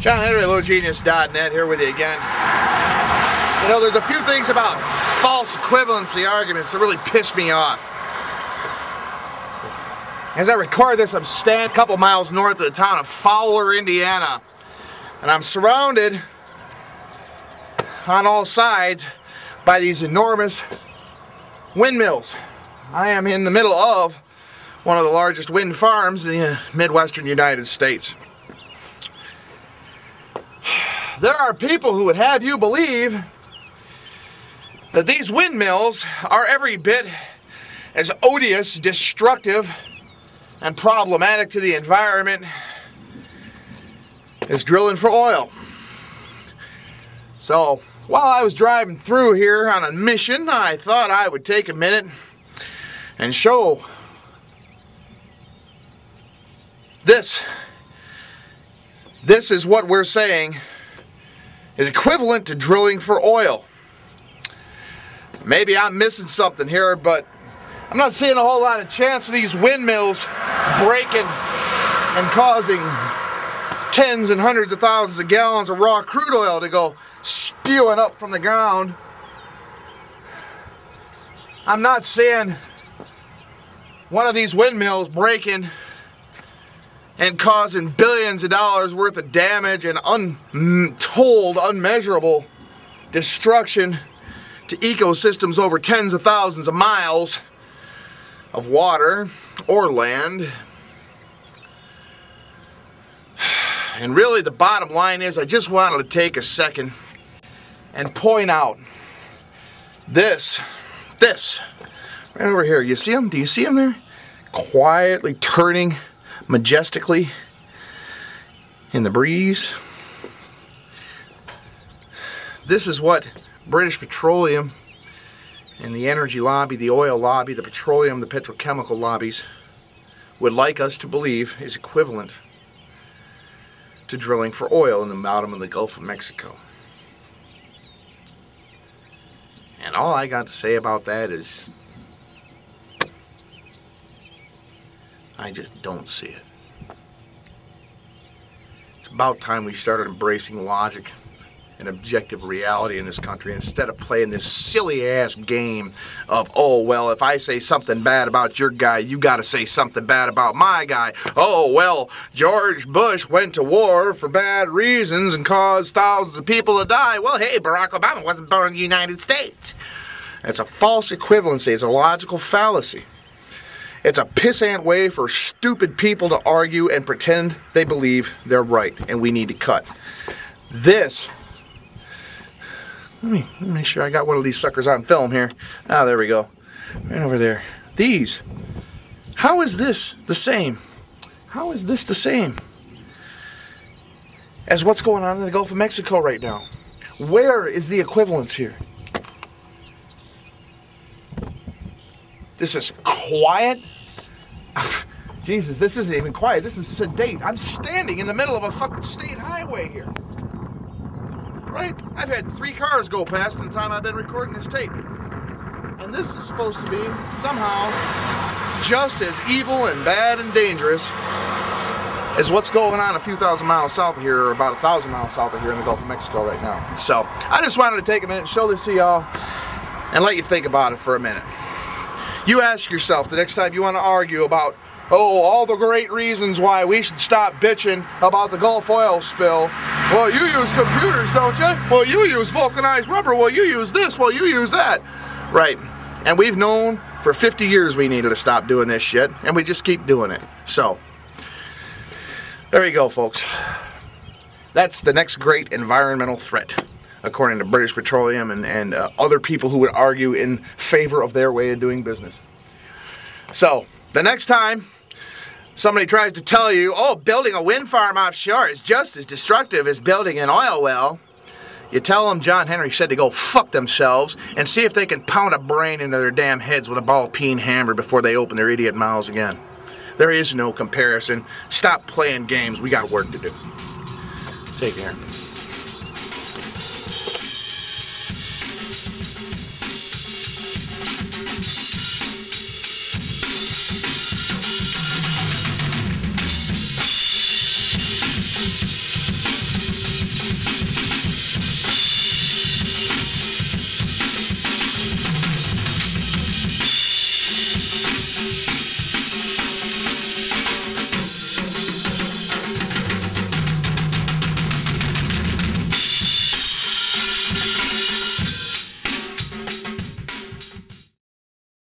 John Henry, LowGenius.net here with you again. You know, there's a few things about false equivalency arguments that really piss me off. As I record this, I'm standing a couple miles north of the town of Fowler, Indiana, and I'm surrounded on all sides by these enormous windmills. I am in the middle of one of the largest wind farms in the Midwestern United States. There are people who would have you believe that these windmills are every bit as odious, destructive, and problematic to the environment as drilling for oil. So, while I was driving through here on a mission, I thought I would take a minute and show this. This is what we're saying is equivalent to drilling for oil. Maybe I'm missing something here, but I'm not seeing a whole lot of chance of these windmills breaking and causing tens and hundreds of thousands of gallons of raw crude oil to go spewing up from the ground. I'm not seeing one of these windmills breaking and causing billions of dollars worth of damage and untold, unmeasurable destruction to ecosystems over tens of thousands of miles of water or land. And really the bottom line is, I just wanted to take a second and point out this right over here. You see them? Do you see them there? Quietly turning majestically in the breeze. This is what British Petroleum and the energy lobby, the oil lobby, the petroleum, the petrochemical lobbies would like us to believe is equivalent to drilling for oil in the bottom of the Gulf of Mexico. And all I got to say about that is I just don't see it. It's about time we started embracing logic and objective reality in this country instead of playing this silly ass game of, oh well, if I say something bad about your guy, you gotta say something bad about my guy. Oh well, George Bush went to war for bad reasons and caused thousands of people to die. Well, hey, Barack Obama wasn't born in the United States. It's a false equivalency. It's a logical fallacy. It's a pissant way for stupid people to argue and pretend they believe they're right, and we need to cut. This, let me make sure I got one of these suckers on film here. Ah, there we go. Right over there. These. How is this the same? How is this the same as what's going on in the Gulf of Mexico right now? Where is the equivalence here? This is quiet. Jesus, this isn't even quiet. This is sedate. I'm standing in the middle of a fucking state highway here. Right? I've had 3 cars go past in the time I've been recording this tape. And this is supposed to be somehow just as evil and bad and dangerous as what's going on a few thousand miles south of here, or about 1,000 miles south of here in the Gulf of Mexico right now. So, I just wanted to take a minute and show this to y'all and let you think about it for a minute. You ask yourself the next time you want to argue about, oh, all the great reasons why we should stop bitching about the Gulf oil spill. Well, you use computers, don't you? Well, you use vulcanized rubber. Well, you use this. Well, you use that. Right. And we've known for 50 years we needed to stop doing this shit, and we just keep doing it. So, there you go, folks. That's the next great environmental threat, according to British Petroleum and other people who would argue in favor of their way of doing business. So, the next time somebody tries to tell you, oh, building a wind farm offshore is just as destructive as building an oil well, you tell them John Henry said to go fuck themselves and see if they can pound a brain into their damn heads with a ball-peen hammer before they open their idiot mouths again. There is no comparison. Stop playing games. We got work to do. Take care.